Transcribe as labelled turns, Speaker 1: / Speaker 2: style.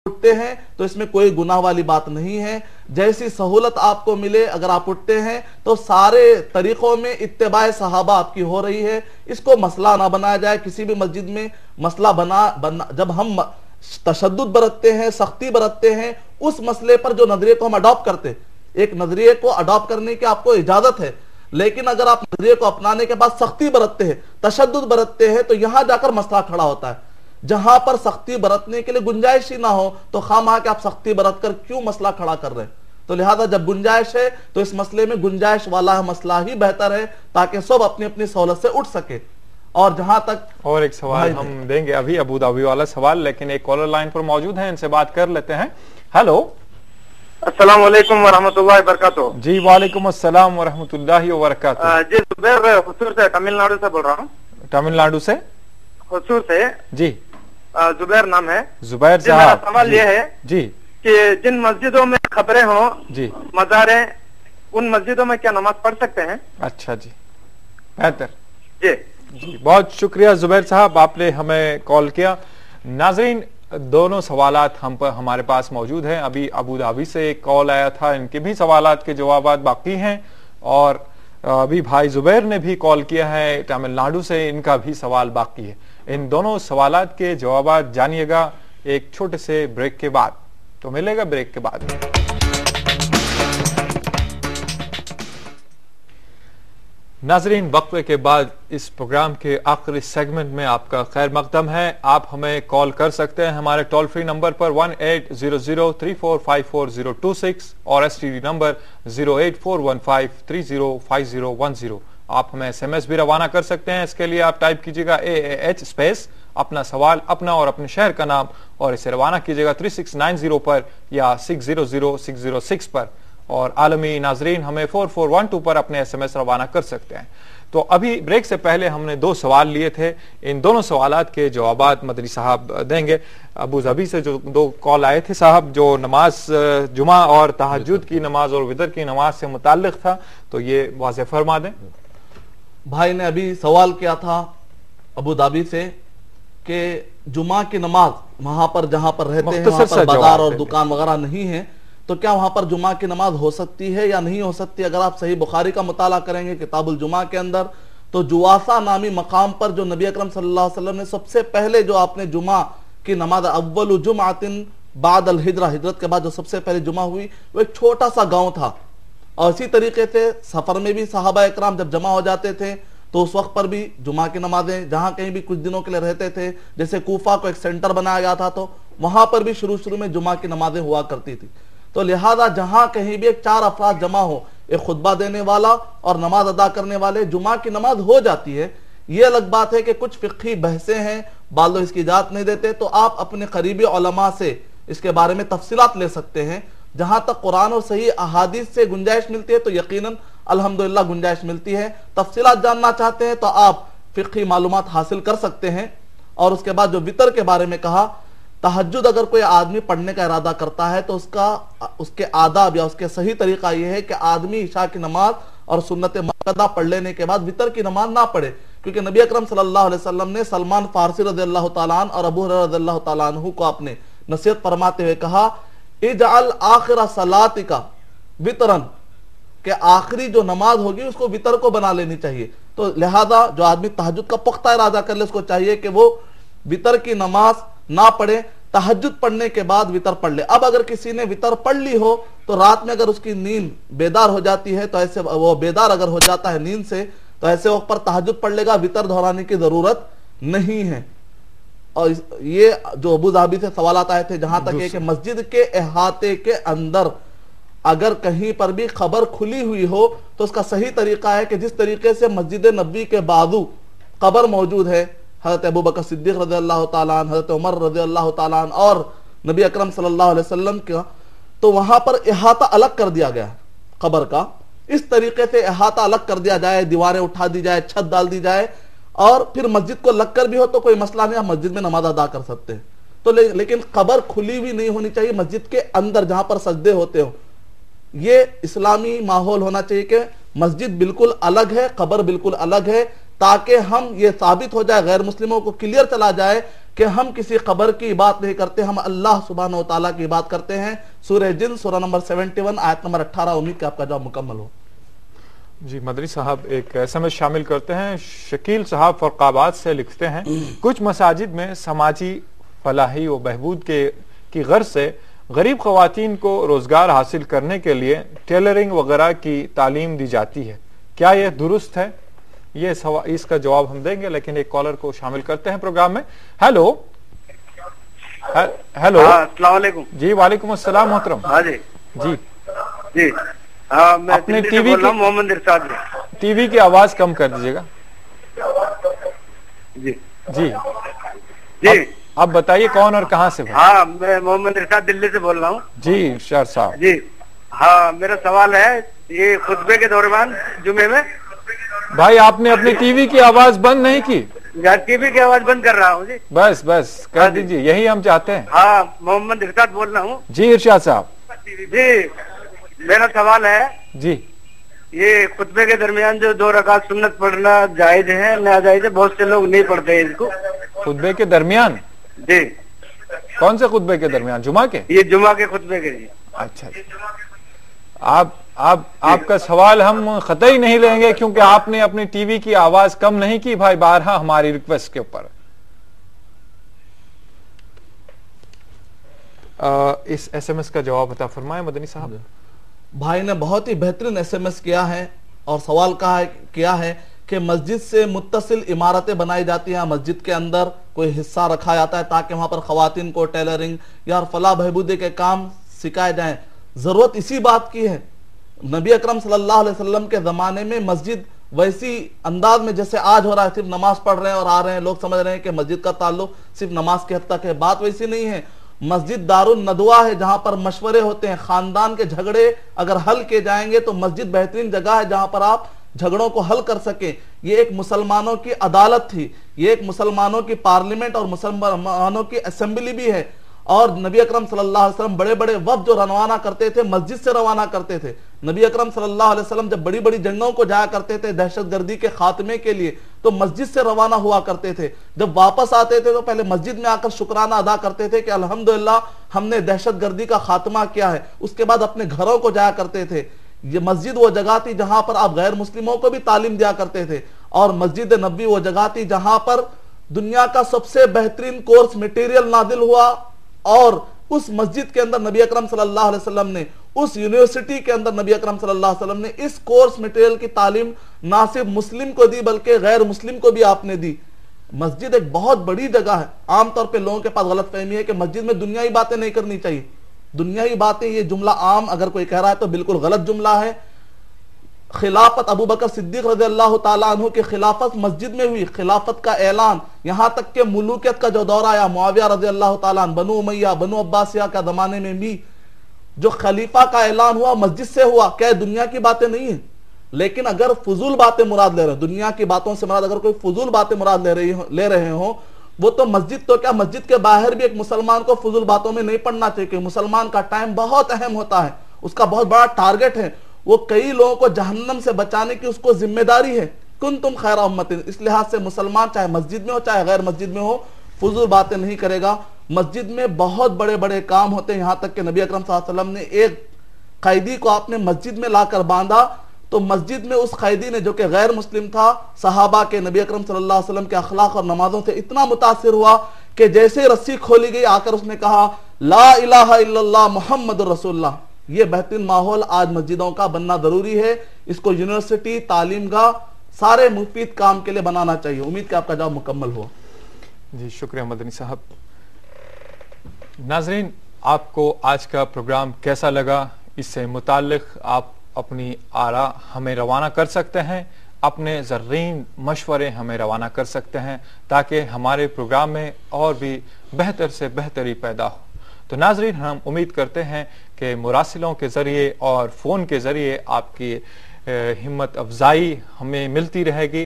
Speaker 1: اٹھتے ہیں تو اس میں کوئی گناہ والی بات نہیں ہے. جیسی سہولت آپ کو ملے اگر آپ اٹھتے ہیں تو سارے طریقوں میں اتباع صحابہ آپ کی ہو رہی ہے. اس کو مسئلہ نہ بنایا جائے. کسی بھی مسجد میں مسئلہ جب ہم تشدد برتتے ہیں، سختی برتتے ہیں، اس مسئلے پر جو نظریے کو ہم اڈاپٹ کرتے، ایک نظریے کو اڈاپٹ کرنے کی آپ کو اجازت ہے، لیکن اگر آپ نظریے کو اپنانے کے بعد سختی برتتے ہیں، تشدد برتتے ہیں، تو یہاں جا کر مسئلہ کھڑا ہوتا ہے. جہاں پر سختی برتنے کے لیے گنجائش ہی نہ ہو تو خواہ کہ آپ سختی برت کر کیوں مسئلہ کھڑا کر رہے ہیں. تو لہذا جب گنجائش ہے تو اس مسئلے میں گنجائش والا مسئلہ ہی بہتر ہے تاکہ سب اپنی اپنی سہولت سے اٹھ سکے. اور جہاں تک
Speaker 2: اور ایک سوال ہم دیں گے ابھی ابو دھابی والا سوال، لیکن ایک کالر لائن پر موجود ہیں، ان سے بات کر لیتے ہیں. ہیلو،
Speaker 3: السلام علیکم ورحمۃ اللہ وبرکاتہ.
Speaker 2: جی وعلیکم السلام ورحمۃ اللہ وبرکاتہ.
Speaker 3: جی زبیر حصور سے تمل ناڈو سے بول رہا ہوں.
Speaker 2: تمل ناڈو سے
Speaker 3: حصور سے
Speaker 2: جی
Speaker 3: زبیر نام ہے.
Speaker 2: زبیر
Speaker 3: جی میرا
Speaker 2: صاحب
Speaker 3: سوال یہ ہے
Speaker 2: جی
Speaker 3: کہ جن مسجدوں میں خبریں ہوں،
Speaker 2: جی
Speaker 3: مزاریں، ان مسجدوں میں کیا نماز پڑھ سکتے ہیں؟
Speaker 2: اچھا جی بہتر.
Speaker 3: جی
Speaker 2: جی بہت شکریہ زبیر صاحب، آپ نے ہمیں کال کیا. ناظرین دونوں سوالات ہمارے پاس موجود ہیں. ابھی ابو دھابی سے ایک کال آیا تھا، ان کے بھی سوالات کے جوابات باقی ہیں، اور ابھی بھائی زبیر نے بھی کال کیا ہے تمل ناڈو سے، ان کا بھی سوال باقی ہے. ان دونوں سوالات کے جوابات جانیے گا ایک چھوٹے سے بریک کے بعد. تو ملے گا بریک کے بعد. ناظرین وقفے کے بعد اس پروگرام کے آخری سیگمنٹ میں آپ کا خیر مقدم ہے. آپ ہمیں کال کر سکتے ہیں ہمارے ٹول فری نمبر پر 180034544026 اور STD نمبر 08415305010. آپ ہمیں SMS بھی روانہ کر سکتے ہیں. اس کے لیے آپ ٹائپ کیجئے گا AAH اسپیس اپنا سوال، اپنا اور اپنے شہر کا نام، اور اسے روانہ کیجئے گا 3690 پر یا 600606 پر. اور عالمی ناظرین ہمیں 4412 پر اپنے SMS روانہ کر سکتے ہیں. تو ابھی بریک سے پہلے ہم نے 2 سوال لیے تھے، ان دونوں سوالات کے جوابات مدنی صاحب دیں گے. ابو ظبی سے جو 2 کال آئے تھے صاحب، جو نماز جمعہ اور تہجد کی نماز اور وتر کی نماز سے متعلق تھا، تو یہ واضح فرما دیں.
Speaker 1: بھائی نے ابھی سوال کیا تھا ابو دھابی سے کہ جمعہ کی نماز وہاں پر جہاں پر رہتے ہیں وہاں پر بازار اور دکان وغیرہ نہیں ہے، تو کیا وہاں پر جمعہ کی نماز ہو سکتی ہے یا نہیں ہو سکتی؟ اگر آپ صحیح بخاری کا مطالعہ کریں گے کتاب الجمعہ کے اندر، تو جواسا نامی مقام پر جو نبی اکرم صلی اللہ علیہ وسلم نے سب سے پہلے جو آپ نے جمعہ کی نماز اول جمعۃ بعد الہجرہ، ہجرت کے بعد جو سب سے پہلے جمعہ ہوئی، وہ ایک چھوٹا سا گاؤں تھا. اور اسی طریقے سے سفر میں بھی صحابہ اکرام جب جمع ہو جاتے تھے تو اس وقت پر بھی جمعہ کی نمازیں جہاں کہیں بھی کچھ دنوں کے لیے رہتے تھے، جیسے کوفہ کو ایک سینٹر بنایا گیا تھا، تو وہاں پر بھی شروع میں جمعہ کی نمازیں ہوا کرتی تھی. تو لہذا جہاں کہیں بھی ایک 4 افراد جمع ہو، ایک خطبہ دینے والا اور نماز ادا کرنے والے، جمعہ کی نماز ہو جاتی ہے. یہ الگ بات ہے کہ کچھ فقہی بحثیں ہیں، بعض لوگ اس کی اجازت نہیں دیتے، تو آپ اپنے قریبی علماء سے اس کے بارے میں تفصیلات لے سکتے ہیں. جہاں تک قرآن اور صحیح احادیث سے گنجائش ملتی ہے تو یقیناً الحمدللہ گنجائش ملتی ہے. تفصیلات جاننا چاہتے ہیں تو آپ فقہی معلومات حاصل کر سکتے ہیں. اور اس کے بعد جو وتر کے بارے میں کہا، تہجد اگر کوئی آدمی پڑھنے کا ارادہ کرتا ہے تو اس کے آداب یا اس کے صحیح طریقہ یہ ہے کہ آدمی عشاء کی نماز اور سنت مؤکدہ پڑھ لینے کے بعد وتر کی نماز نہ پڑھے، کیونکہ نبی اکرم صلی اللہ علیہ وسلم نے سلمان فارسی رضی اللہ تعالیٰ عنہ اور ابو ہریرہ رضی اللہ تعالیٰ عنہ کو اپنے نصیحت فرماتے ہوئے کہا اجعل آخر صلاتک وطرا، کہ آخری جو نماز ہوگی اس کو وطر کو بنا لینی چاہیے. تو لہذا جو آدمی تہجد کا پختہ ارادہ کر لے اس کو چاہیے کہ وہ وطر کی نماز نہ پڑھے، تہجد پڑھنے کے بعد وطر پڑھ لے. اب اگر کسی نے وطر پڑھ لی ہو تو رات میں اگر اس کی نیند بیدار ہو جاتی ہے تو ایسے وہ بیدار اگر ہو جاتا ہے نیند سے تو ایسے وقت پر تہجد پڑھ لے گا، وطر دہرانے کی ضرورت نہیں ہے. اور یہ جو ابو ظبی سے سوالات آئے تھے جہاں تک یہ کہ مسجد کے احاطے کے اندر اگر کہیں پر بھی خبر کھلی ہوئی ہو تو اس کا صحیح طریقہ ہے کہ جس طریقے سے مسجد نبوی کے بازو قبر موجود ہے، حضرت ابوبکر صدیق رضی اللہ تعالیٰ عنہ، حضرت عمر رضی اللہ تعالیٰ عنہ اور نبی اکرم صلی اللہ علیہ وسلم کا، تو وہاں پر احاطہ الگ کر دیا گیا ہے قبر کا. اس طریقے سے احاطہ الگ کر دیا جائے، دیواریں اٹھا دی جائے، چھت ڈال دی جائے، اور پھر مسجد کو لگ کر بھی ہو تو کوئی مسئلہ نہیں، آپ مسجد میں نماز ادا کر سکتے ہیں. تو لیکن قبر کھلی ہوئی نہیں ہونی چاہیے مسجد کے اندر جہاں پر سجدے ہوتے ہو. یہ اسلامی ماحول ہونا چاہیے کہ مسجد بالکل الگ ہے، قبر بالکل الگ ہے، تاکہ ہم یہ ثابت ہو جائے, غیر مسلموں کو کلیئر چلا جائے کہ ہم کسی قبر کی بات نہیں کرتے, ہم اللہ سبحانہ و تعالیٰ کی بات کرتے ہیں. سورہ جن سورہ نمبر 71 آیت نمبر 18. امید کہ آپ کا جواب مکمل ہو.
Speaker 2: جی مدنی صاحب ایک SMS شامل کرتے ہیں. شکیل صاحب فرق آباد سے لکھتے ہیں, کچھ مساجد میں سماجی فلاحی و بہبود کی غرض سے غریب خواتین کو روزگار حاصل کرنے کے لیے ٹیلرنگ وغیرہ کی تعلیم دی جاتی ہے, کیا یہ درست ہے؟ یہ اس کا جواب ہم دیں گے, لیکن ایک کالر کو شامل کرتے ہیں پروگرام میں. ہیلو ہیلو,
Speaker 3: السلام علیکم.
Speaker 2: جی وعلیکم السلام محترم.
Speaker 3: ہاں جی
Speaker 2: جی
Speaker 3: جی, ہاں میں
Speaker 2: اپنے
Speaker 3: دلی
Speaker 2: ٹی
Speaker 3: سے
Speaker 2: وی
Speaker 3: بول رہا ہوں, محمد ارشاد.
Speaker 2: ٹی وی کی آواز کم کر دیجیے گا.
Speaker 3: جی
Speaker 2: جی
Speaker 3: جی,
Speaker 2: آپ بتائیے کون اور کہاں سے؟
Speaker 3: ہاں میں محمد ارشاد دلی سے بول رہا ہوں.
Speaker 2: جی ارشاد صاحب.
Speaker 3: جی ہاں, میرا سوال ہے یہ خطبے کے دوران جمعے میں.
Speaker 2: بھائی آپ نے اپنی ٹی وی کی آواز بند نہیں کی؟
Speaker 3: ٹی وی کی آواز بند کر رہا ہوں. جی
Speaker 2: بس بس کر دیجیے, یہی ہم چاہتے ہیں.
Speaker 3: ہاں, محمد ارشاد بول رہا ہوں.
Speaker 2: جی ارشاد صاحب.
Speaker 3: جی میرا سوال ہے,
Speaker 2: جی
Speaker 3: یہ خطبے کے درمیان جو 2 رکعت سنت پڑھنا جائز ہے ناجائز ہے؟ بہت سے لوگ نہیں پڑھتے ہیں اس کو.
Speaker 2: خطبے کے درمیان؟
Speaker 3: جی
Speaker 2: کون سے خطبے کے درمیان؟ جمعہ کے؟
Speaker 3: یہ جمعہ کے خطبے کے.
Speaker 2: اچھا, آپ کا سوال ہم قطعی نہیں لیں گے کیونکہ آپ نے اپنی ٹی وی کی آواز کم نہیں کی بھائی, بارہا ہماری ریکویسٹ کے اوپر. اس SMS کا جواب عطا فرمائیں مدنی صاحب.
Speaker 1: بھائی نے بہت ہی بہترین SMS کیا ہے اور سوال کیا ہے کہ مسجد سے متصل عمارتیں بنائی جاتی ہیں, مسجد کے اندر کوئی حصہ رکھا جاتا ہے تاکہ وہاں پر خواتین کو ٹیلرنگ یا فلاح بہبودی کے کام سکھائے جائیں. ضرورت اسی بات کی ہے. نبی اکرم صلی اللہ علیہ وسلم کے زمانے میں مسجد ویسی انداز میں جیسے آج ہو رہا ہے, صرف نماز پڑھ رہے ہیں اور آ رہے ہیں, لوگ سمجھ رہے ہیں کہ مسجد کا تعلق صرف نماز کے حد تک ہے. بات ویسی نہیں ہے. مسجد دار الندوہ ہے جہاں پر مشورے ہوتے ہیں, خاندان کے جھگڑے اگر حل کیے جائیں گے تو مسجد بہترین جگہ ہے جہاں پر آپ جھگڑوں کو حل کر سکیں. یہ ایک مسلمانوں کی عدالت تھی, یہ ایک مسلمانوں کی پارلیمنٹ اور مسلمانوں کی اسمبلی بھی ہے. اور نبی اکرم صلی اللہ علیہ وسلم بڑے بڑے وفد جو روانہ کرتے تھے مسجد سے روانہ کرتے تھے. نبی اکرم صلی اللہ علیہ وسلم جب بڑی بڑی جنگوں کو جایا کرتے تھے دہشت گردی کے خاتمے کے لیے تو مسجد سے روانہ ہوا کرتے تھے. جب واپس آتے تھے تو پہلے مسجد میں آ کر شکرانہ ادا کرتے تھے کہ الحمدللہ ہم نے دہشت گردی کا خاتمہ کیا ہے. اس کے بعد اپنے گھروں کو جایا کرتے تھے. یہ مسجد وہ جگہ تھی جہاں پر آپ غیر مسلموں کو بھی تعلیم دیا کرتے تھے, اور مسجد نبوی وہ جگہ تھی جہاں پر دنیا کا سب سے بہترین کورس مٹیریل نازل ہوا. اور اس مسجد کے اندر نبی اکرم صلی اللہ علیہ وسلم نے, اس یونیورسٹی کے اندر نبی اکرم صلی اللہ علیہ وسلم نے اس کورس مٹیریل کی تعلیم نہ صرف مسلم کو دی بلکہ غیر مسلم کو بھی آپ نے دی. مسجد ایک بہت بڑی جگہ ہے. عام طور پہ لوگوں کے پاس غلط فہمی ہے کہ مسجد میں دنیائی باتیں نہیں کرنی چاہیے. دنیائی باتیں, یہ جملہ عام اگر کوئی کہہ رہا ہے تو بالکل غلط جملہ ہے. خلافت ابو بکر صدیق رضی اللہ تعالیٰ عنہ کی خلافت مسجد میں ہوئی. خلافت کا اعلان, یہاں تک کہ ملوکیت کا جو دور آیا معاویہ رضی اللہ تعالیٰ عنہ, بنو امیہ بنو عباسیہ کا زمانے میں بھی جو خلیفہ کا اعلان ہوا مسجد سے ہوا. کیا دنیا کی باتیں نہیں ہیں؟ لیکن اگر فضول باتیں مراد لے رہے ہیں, دنیا کی باتوں سے مراد اگر کوئی فضول باتیں مراد لے رہے ہوں, وہ تو مسجد تو کیا مسجد کے باہر بھی ایک مسلمان کو فضول باتوں میں نہیں پڑنا چاہیے کہ مسلمان کا ٹائم بہت اہم ہوتا ہے, اس کا بہت بڑا ٹارگٹ ہے. وہ کئی لوگوں کو جہنم سے بچانے کی اس کو ذمہ داری ہے. کنتم خیر امت, اس لحاظ سے مسلمان چاہے مسجد میں ہو چاہے غیر مسجد میں ہو فضول باتیں نہیں کرے گا. مسجد میں بہت بڑے بڑے کام ہوتے ہیں, یہاں تک کہ نبی اکرم صلی اللہ علیہ وسلم نے ایک قیدی کو آپ نے مسجد میں لا کر باندھا تو مسجد میں اس قیدی نے جو کہ غیر مسلم تھا صحابہ کے نبی اکرم صلی اللہ علیہ وسلم کے اخلاق اور نمازوں سے اتنا متاثر ہوا کہ جیسے رسی کھولی گئی آ کر اس نے کہا لا الہ الا اللہ محمد رسول اللہ. یہ بہترین ماحول آج مسجدوں کا بننا ضروری ہے. اس کو یونیورسٹی, تعلیم گاہ, سارے مفید کام کے لیے بنانا چاہیے. امید کہ آپ کا جواب مکمل ہو.
Speaker 2: جی شکریہ مدنی صاحب. ناظرین, آپ کو آج کا پروگرام کیسا لگا؟ اس سے متعلق آپ اپنی آراء ہمیں روانہ کر سکتے ہیں, اپنے زرین مشورے ہمیں روانہ کر سکتے ہیں تاکہ ہمارے پروگرام میں اور بھی بہتر سے بہتری پیدا ہو. تو ناظرین, ہم امید کرتے ہیں کہ مراسلوں کے ذریعے اور فون کے ذریعے آپ کی ہمت افزائی ہمیں ملتی رہے گی.